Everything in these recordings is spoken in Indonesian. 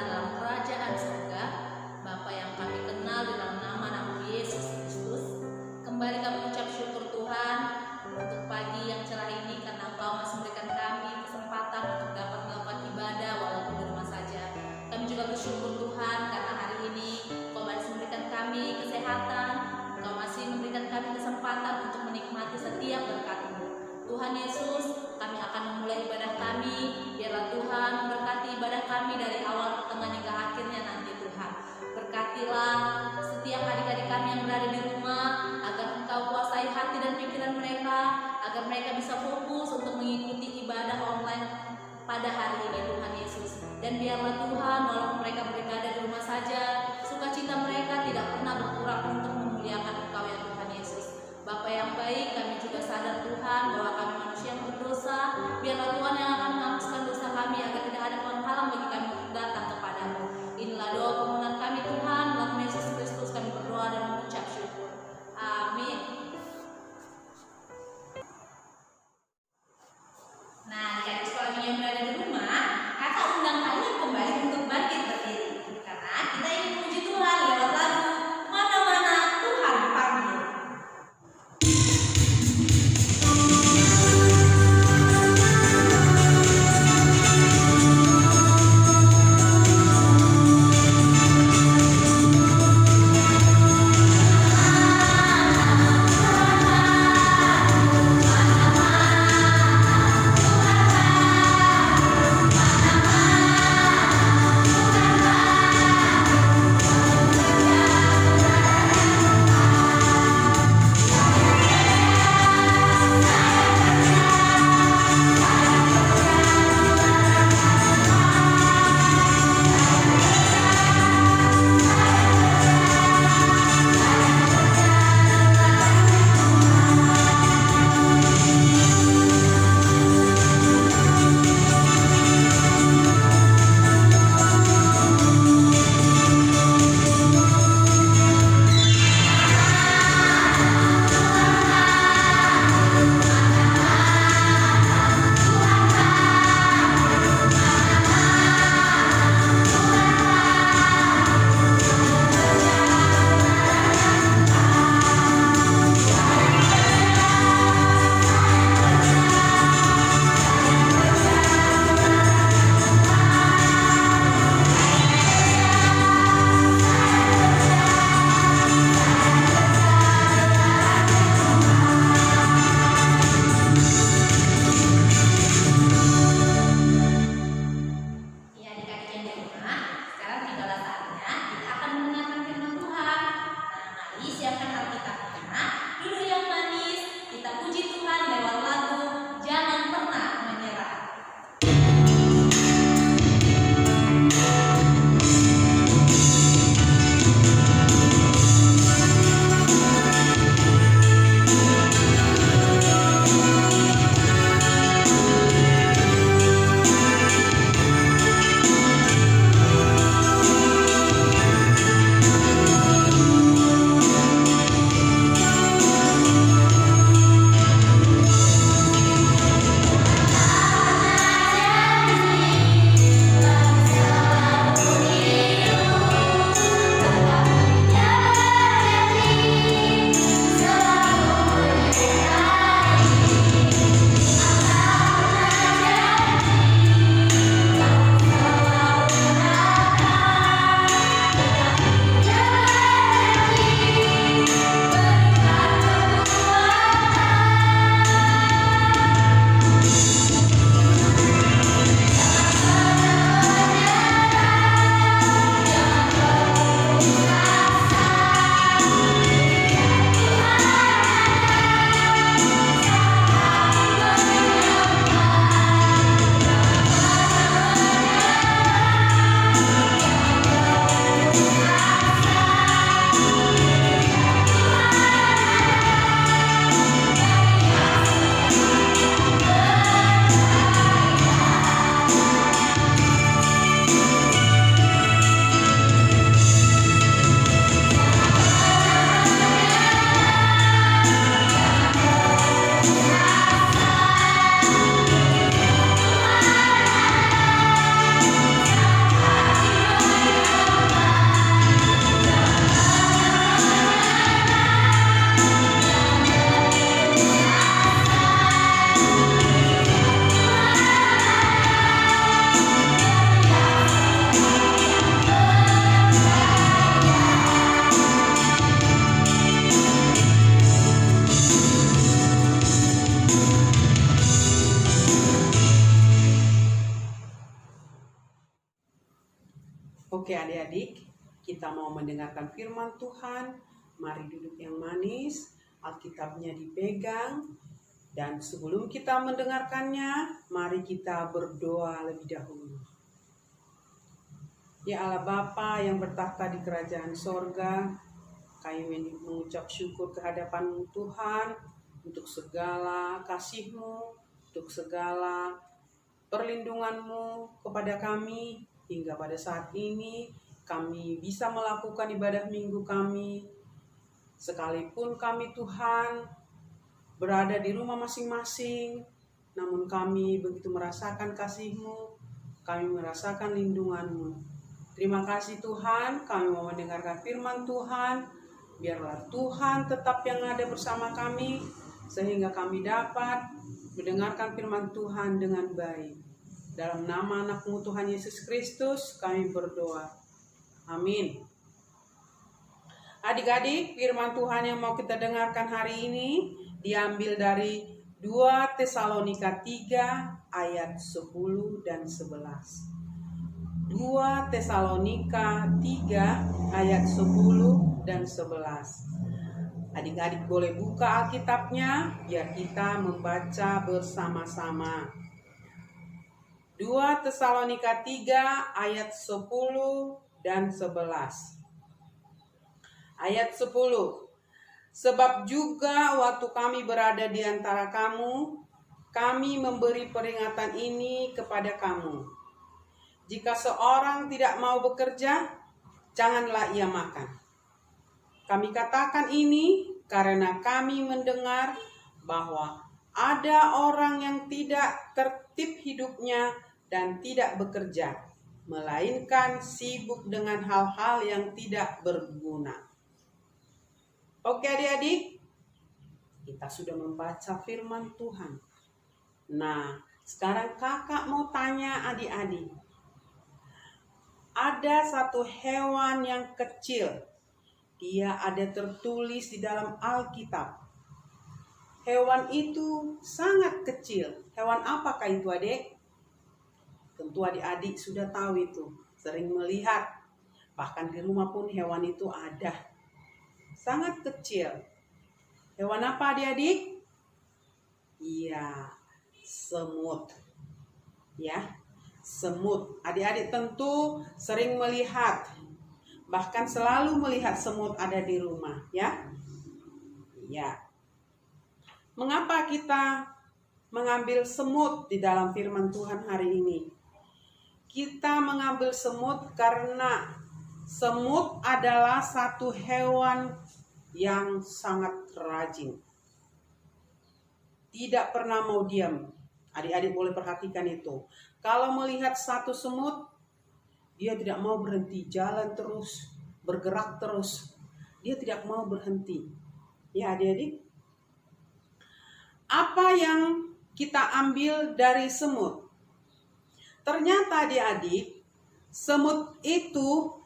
sejahtera dalam kerajaan surga. Bapa yang kami kenal di dalam nama Nabi Yesus Kristus, kembali kami ucap syukur Tuhan untuk pagi yang cerah ini, karena Engkau masih memberikan kami kesempatan untuk dapat melakukan ibadah walaupun di rumah saja. Kami juga bersyukur Tuhan karena hari ini Engkau masih memberikan kami kesehatan, Engkau masih memberikan kami kesempatan untuk menikmati setiap berkat-Mu. Tuhan Yesus, kami akan memulai ibadah kami. Biarlah Tuhan memberkati ibadah kami dari awal, pertengahan hingga akhirnya nanti Tuhan. Berkatilah setiap adik-adik kami yang berada di rumah, agar Engkau kuasai hati dan pikiran mereka, agar mereka bisa fokus untuk mengikuti ibadah online pada hari ini Tuhan Yesus. Dan biarlah Tuhan, walaupun mereka beribadah di rumah saja, sukacita mereka tidak pernah berkurang untuk memuliakan Engkau ya Tuhan Yesus. Bapa yang baik, kami juga sadar Tuhan bahwa kami manusia yang berdosa. Biarlah Tuhan yang akan menghapuskan dosa kami, agar tidak ada penghalang bagi kami untuk datang kepadamu. Inilah doa permohonan kami Tuhan, dalam Yesus Kristus kami berdoa dan mengucap syukur. Amin. Nah, adik-adik sekolah yang berada di rumah, kakak undang kalian kembali untuk bangkit berdiri, karena kita ingin memuji Tuhan lewat lagu Mana-mana Tuhan Panggil. Oke adik-adik, kita mau mendengarkan firman Tuhan. Mari duduk yang manis, Alkitabnya dipegang. Dan sebelum kita mendengarkannya, mari kita berdoa lebih dahulu. Ya Allah Bapa yang bertahta di kerajaan sorga, kami mengucap syukur kehadapan Tuhan untuk segala kasih-Mu, untuk segala perlindungan-Mu kepada kami. Hingga pada saat ini kami bisa melakukan ibadah minggu kami. Sekalipun kami Tuhan berada di rumah masing-masing, namun kami begitu merasakan kasih-Mu, kami merasakan lindungan-Mu. Terima kasih Tuhan, kami mau mendengarkan firman Tuhan. Biarlah Tuhan tetap yang ada bersama kami, sehingga kami dapat mendengarkan firman Tuhan dengan baik. Dalam nama anak-Mu Tuhan Yesus Kristus kami berdoa. Amin. Adik-adik, firman Tuhan yang mau kita dengarkan hari ini diambil dari 2 Tesalonika 3 ayat 10 dan 11. 2 Tesalonika 3 ayat 10 dan 11. Adik-adik boleh buka Alkitabnya biar kita membaca bersama-sama. 2 Tesalonika 3 ayat 10 dan 11. Ayat 10. Sebab juga waktu kami berada di antara kamu, kami memberi peringatan ini kepada kamu. Jika seorang tidak mau bekerja, janganlah ia makan. Kami katakan ini karena kami mendengar bahwa ada orang yang tidak tertib hidupnya dan tidak bekerja, melainkan sibuk dengan hal-hal yang tidak berguna. Oke adik-adik, kita sudah membaca firman Tuhan. Nah, sekarang kakak mau tanya adik-adik. Ada satu hewan yang kecil. Dia ada tertulis di dalam Alkitab. Hewan itu sangat kecil. Hewan apakah itu adik? Tentu adik-adik sudah tahu itu. Sering melihat. Bahkan di rumah pun hewan itu ada. Sangat kecil. Hewan apa adik-adik? Iya, semut. Ya, semut. Adik-adik tentu sering melihat. Bahkan selalu melihat semut ada di rumah, ya. Ya. Mengapa kita mengambil semut di dalam firman Tuhan hari ini? Kita mengambil semut karena semut adalah satu hewan yang sangat rajin. Tidak pernah mau diam. Adik-adik boleh perhatikan itu. Kalau melihat satu semut, dia tidak mau berhenti, jalan terus, bergerak terus. Dia tidak mau berhenti. Ya adik-adik. Apa yang kita ambil dari semut? Ternyata adik-adik, semut itu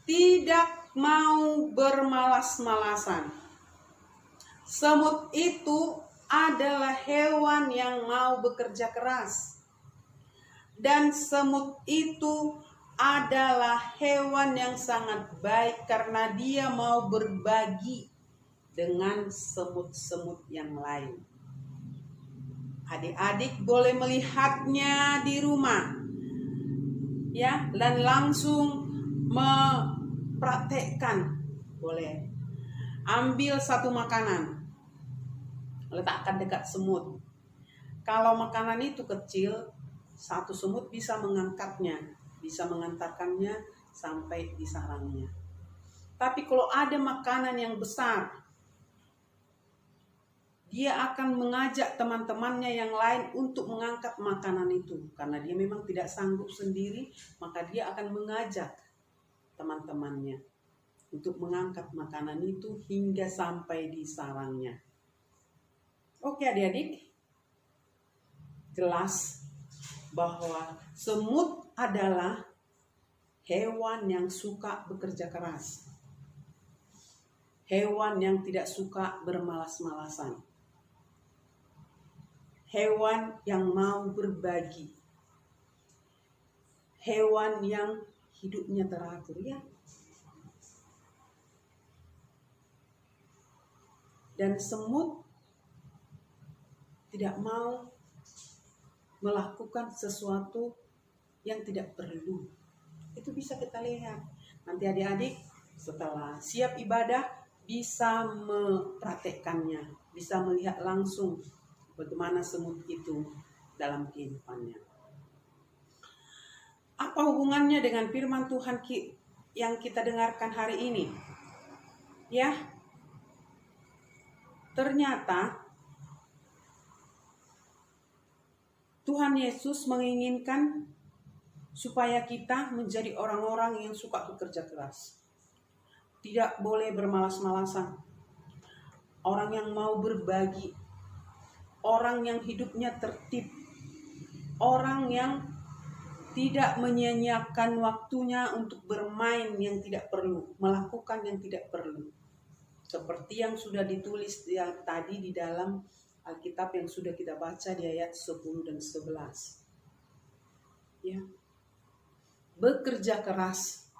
tidak mau bermalas-malasan. Semut itu adalah hewan yang mau bekerja keras. Dan semut itu adalah hewan yang sangat baik karena dia mau berbagi dengan semut-semut yang lain. Adik-adik boleh melihatnya di rumah, ya, dan langsung mempraktekkan. Boleh ambil satu makanan, letakkan dekat semut. Kalau makanan itu kecil, satu semut bisa mengangkatnya, bisa mengantarkannya sampai di sarangnya. Tapi kalau ada makanan yang besar, dia akan mengajak teman-temannya yang lain untuk mengangkat makanan itu. Karena dia memang tidak sanggup sendiri, maka dia akan mengajak teman-temannya untuk mengangkat makanan itu hingga sampai di sarangnya. Oke adik-adik, jelas bahwa semut adalah hewan yang suka bekerja keras. Hewan yang tidak suka bermalas-malasan. Hewan yang mau berbagi. Hewan yang hidupnya teratur ya. Dan semut tidak mau melakukan sesuatu yang tidak perlu. Itu bisa kita lihat. Nanti adik-adik setelah siap ibadah bisa mempraktekkannya, bisa melihat langsung bagaimana semut itu dalam kehidupannya. Apa hubungannya dengan firman Tuhan yang kita dengarkan hari ini? Ya, ternyata Tuhan Yesus menginginkan supaya kita menjadi orang-orang yang suka bekerja keras. Tidak boleh bermalas-malasan. Orang yang mau berbagi, orang yang hidupnya tertib, orang yang tidak menyia-nyiakan waktunya untuk bermain yang tidak perlu, melakukan yang tidak perlu. Seperti yang sudah ditulis tadi di dalam Alkitab yang sudah kita baca di ayat 10 dan 11. Ya. Bekerja keras.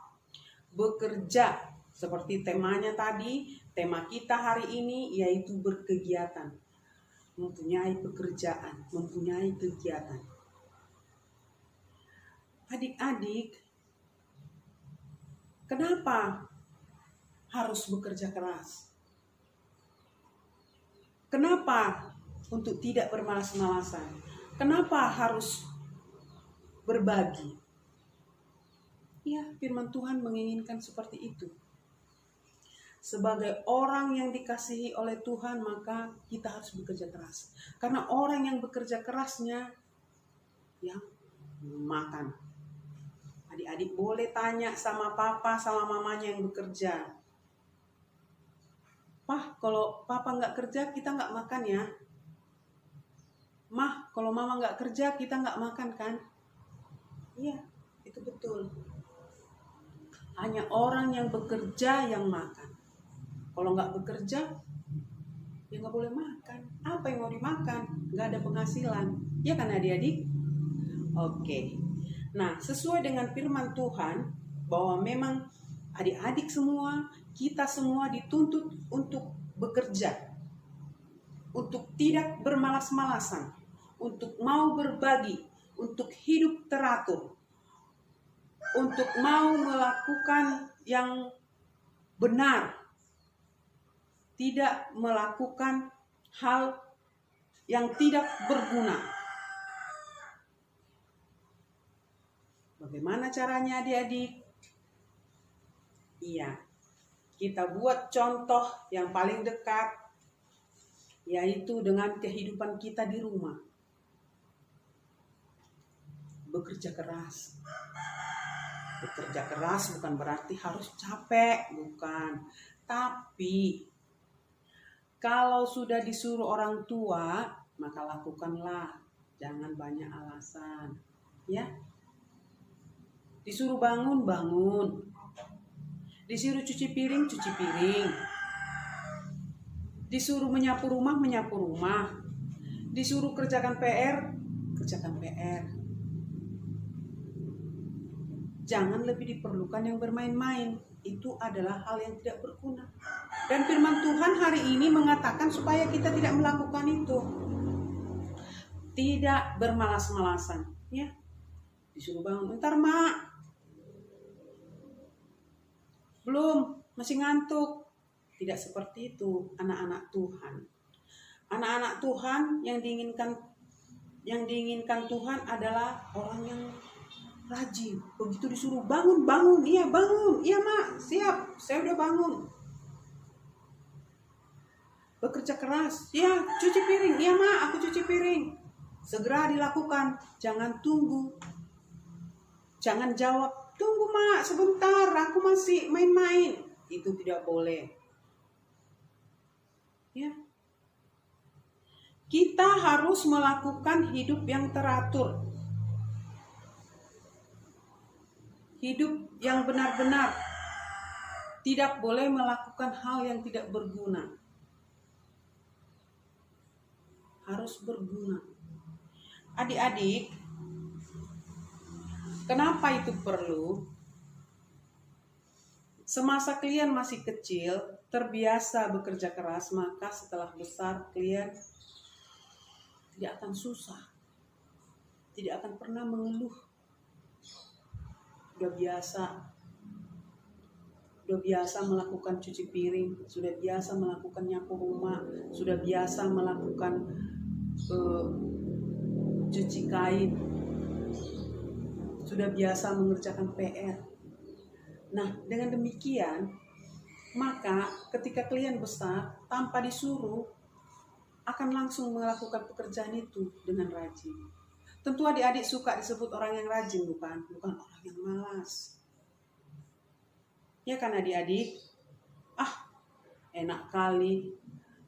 Bekerja seperti temanya tadi, tema kita hari ini yaitu berkegiatan. Mempunyai pekerjaan, mempunyai kegiatan. Adik-adik, kenapa harus bekerja keras? Kenapa untuk tidak bermalas-malasan? Kenapa harus berbagi? Ya, firman Tuhan menginginkan seperti itu. Sebagai orang yang dikasihi oleh Tuhan, maka kita harus bekerja keras. Karena orang yang bekerja kerasnya yang makan. Adik-adik boleh tanya sama papa, sama mamanya yang bekerja. Pah, kalau papa nggak kerja, kita nggak makan ya. Mah, kalau mama nggak kerja, kita nggak makan kan? Iya, itu betul. Hanya orang yang bekerja yang makan. Kalau nggak bekerja, ya nggak boleh makan. Apa yang mau dimakan? Nggak ada penghasilan. Ya kan adik-adik? Oke. Nah, sesuai dengan firman Tuhan, bahwa memang adik-adik semua, kita semua dituntut untuk bekerja. Untuk tidak bermalas-malasan. Untuk mau berbagi. Untuk hidup teratur. Untuk mau melakukan yang benar. Tidak melakukan hal yang tidak berguna. Bagaimana caranya adik-adik? Iya, kita buat contoh yang paling dekat, yaitu dengan kehidupan kita di rumah. Bekerja keras. Bekerja keras bukan berarti harus capek, bukan. Tapi kalau sudah disuruh orang tua, maka lakukanlah. Jangan banyak alasan. Ya. Disuruh bangun, bangun. Disuruh cuci piring, cuci piring. Disuruh menyapu rumah, menyapu rumah. Disuruh kerjakan PR, kerjakan PR. Jangan lebih diperlukan yang bermain-main. Itu adalah hal yang tidak berguna. Dan firman Tuhan hari ini mengatakan supaya kita tidak melakukan itu. Tidak bermalas-malasan. Ya. Disuruh bangun. Bentar, Mak. Belum, masih ngantuk. Tidak seperti itu anak-anak Tuhan. Anak-anak Tuhan yang diinginkan Tuhan adalah orang yang rajin. Begitu disuruh bangun, bangun. Iya, bangun. Iya, Mak. Siap. Saya udah bangun. Bekerja keras. Ya, cuci piring. Iya, Mak. Aku cuci piring. Segera dilakukan. Jangan tunggu. Jangan jawab, tunggu, Mak. Sebentar. Aku masih main-main. Itu tidak boleh. Ya. Kita harus melakukan hidup yang teratur. Hidup yang benar-benar. Tidak boleh melakukan hal yang tidak berguna. Harus berguna. Adik-adik, kenapa itu perlu? semasa kalian masih kecil, terbiasa bekerja keras, maka setelah besar kalian tidak akan susah, tidak akan pernah mengeluh. Sudah biasa melakukan cuci piring, sudah biasa melakukan nyapu rumah, sudah biasa melakukan cuci kain, sudah biasa mengerjakan PR. Nah, dengan demikian, maka ketika kalian besar, tanpa disuruh, akan langsung melakukan pekerjaan itu dengan rajin. Tentu adik-adik suka disebut orang yang rajin, bukan orang yang malas. Ya kan adik-adik? Enak kali,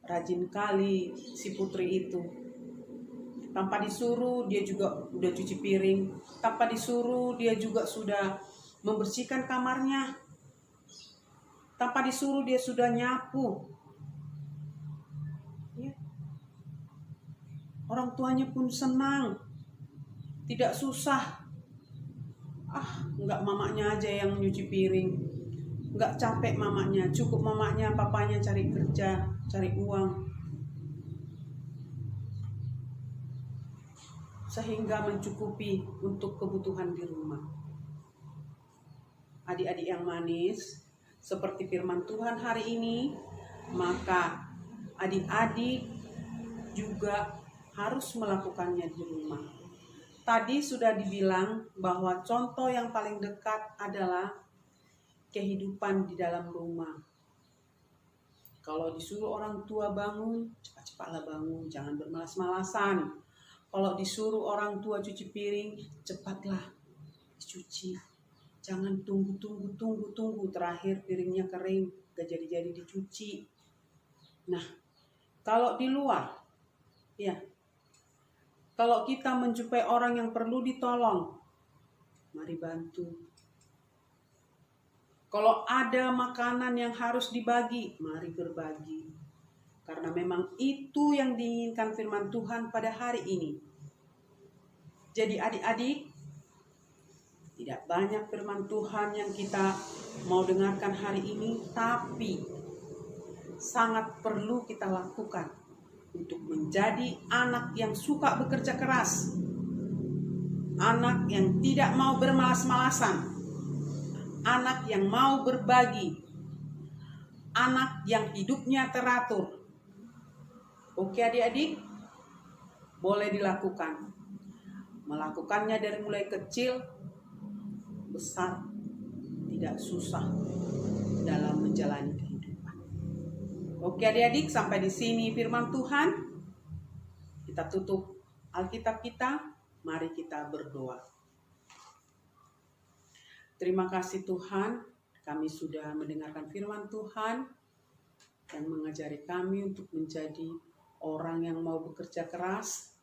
rajin kali si Putri itu. Tanpa disuruh dia juga udah cuci piring, tanpa disuruh dia juga sudah membersihkan kamarnya, tanpa disuruh dia sudah nyapu. Ya. Orang tuanya pun senang, tidak susah. Enggak mamanya aja yang nyuci piring, enggak capek mamanya, cukup mamanya papanya cari kerja, cari uang, sehingga mencukupi untuk kebutuhan di rumah. Adik-adik yang manis, seperti firman Tuhan hari ini, maka adik-adik juga harus melakukannya di rumah. Tadi sudah dibilang bahwa contoh yang paling dekat adalah kehidupan di dalam rumah. Kalau disuruh orang tua bangun, cepat-cepatlah bangun, jangan bermalas-malasan. Kalau disuruh orang tua cuci piring, cepatlah dicuci. Jangan tunggu, terakhir piringnya kering, gak jadi-jadi dicuci. Nah, kalau di luar, ya, kalau kita menjumpai orang yang perlu ditolong, mari bantu. Kalau ada makanan yang harus dibagi, mari berbagi. Karena memang itu yang diinginkan firman Tuhan pada hari ini. Jadi adik-adik, tidak banyak firman Tuhan yang kita mau dengarkan hari ini, tapi sangat perlu kita lakukan untuk menjadi anak yang suka bekerja keras, anak yang tidak mau bermalas-malasan, anak yang mau berbagi, anak yang hidupnya teratur. Oke adik-adik, boleh dilakukan. Melakukannya dari mulai kecil, besar, tidak susah dalam menjalani kehidupan. Oke adik-adik, sampai di sini firman Tuhan. Kita tutup Alkitab kita, mari kita berdoa. Terima kasih Tuhan, kami sudah mendengarkan firman Tuhan dan mengajari kami untuk menjadi orang yang mau bekerja keras,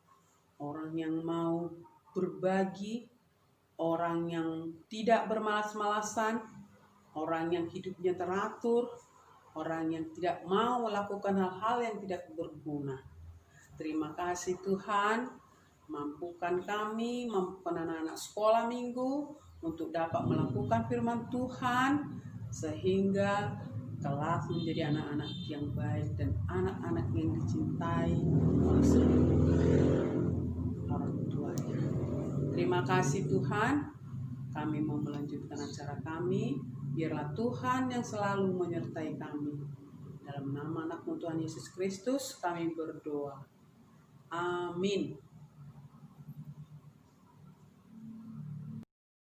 orang yang mau berbagi, orang yang tidak bermalas-malasan, orang yang hidupnya teratur, orang yang tidak mau melakukan hal-hal yang tidak berguna. Terima kasih Tuhan, mampukan kami, mampukan anak-anak sekolah minggu untuk dapat melakukan firman Tuhan, sehingga kelak menjadi anak-anak yang baik dan anak-anak yang dicintai oleh seluruh orang tuanya. Terima kasih Tuhan, kami mau melanjutkan acara kami. Biarlah Tuhan yang selalu menyertai kami. Dalam nama anak-Mu Tuhan Yesus Kristus kami berdoa. Amin.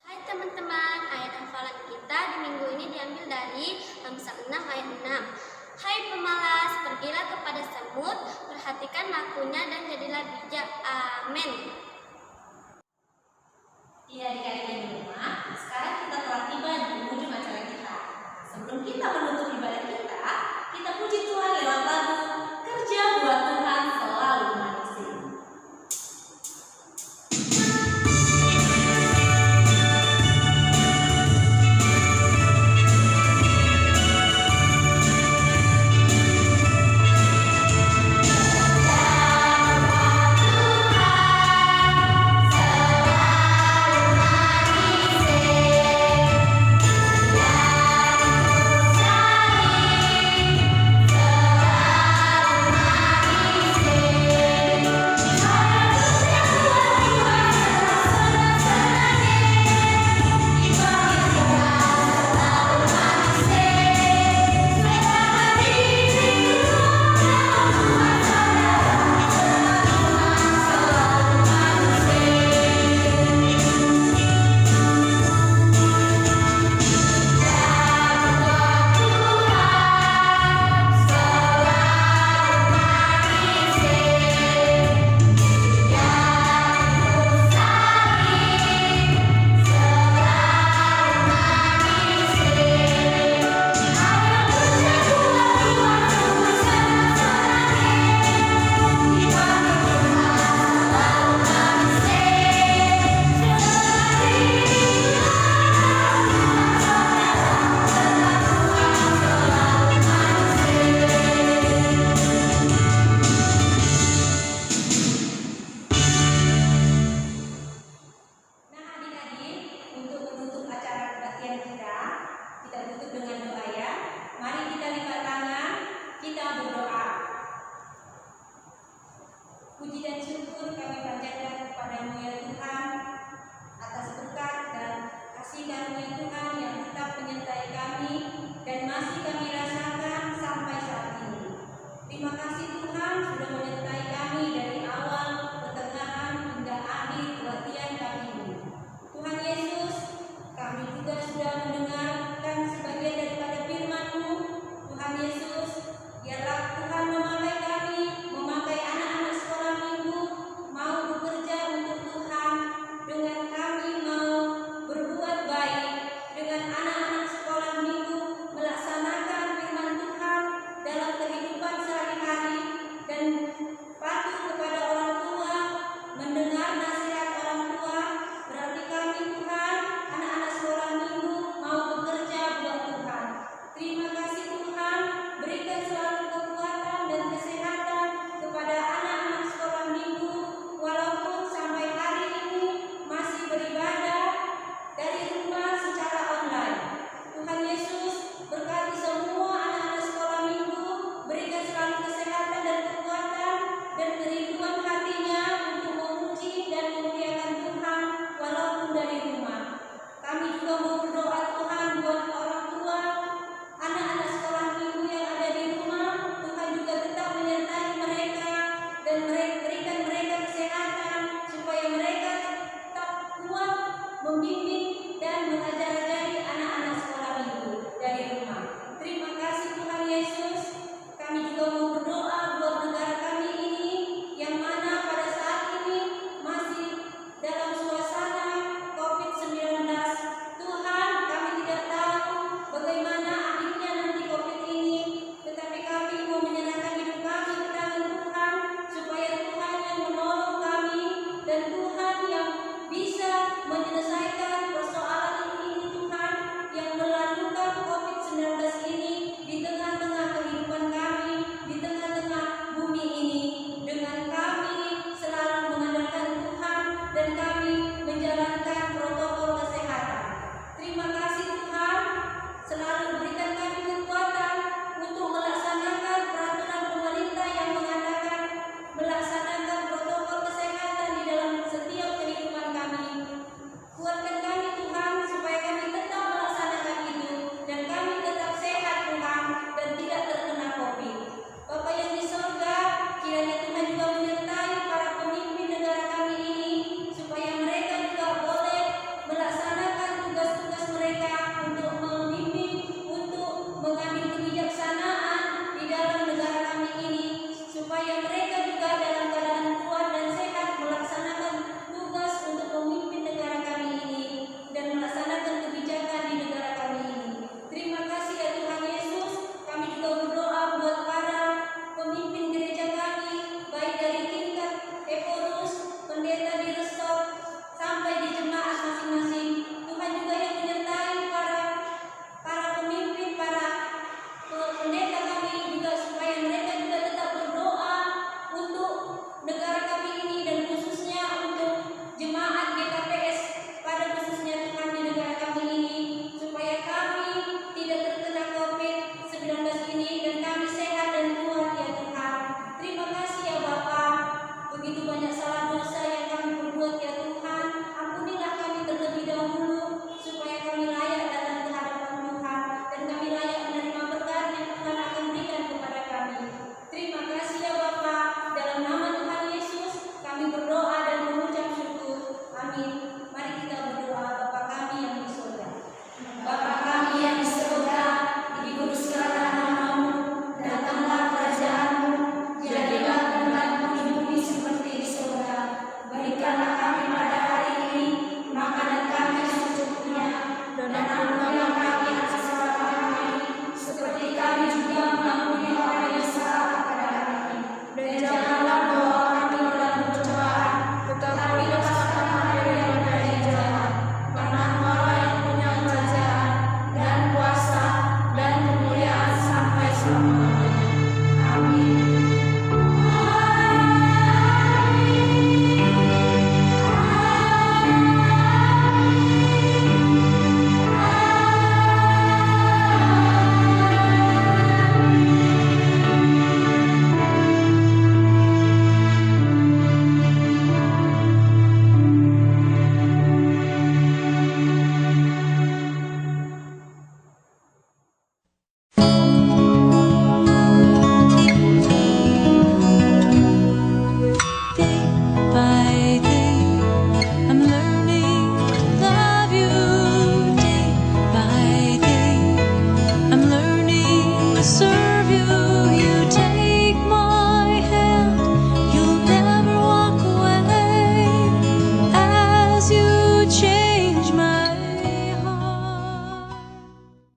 Hai teman-teman, ayat hafalan kita di minggu ini diambil dari Amsal 6 ayat 6. Hai pemalas, pergilah kepada semut, perhatikan lakunya dan jadilah bijak. Amin. Iya adik-adik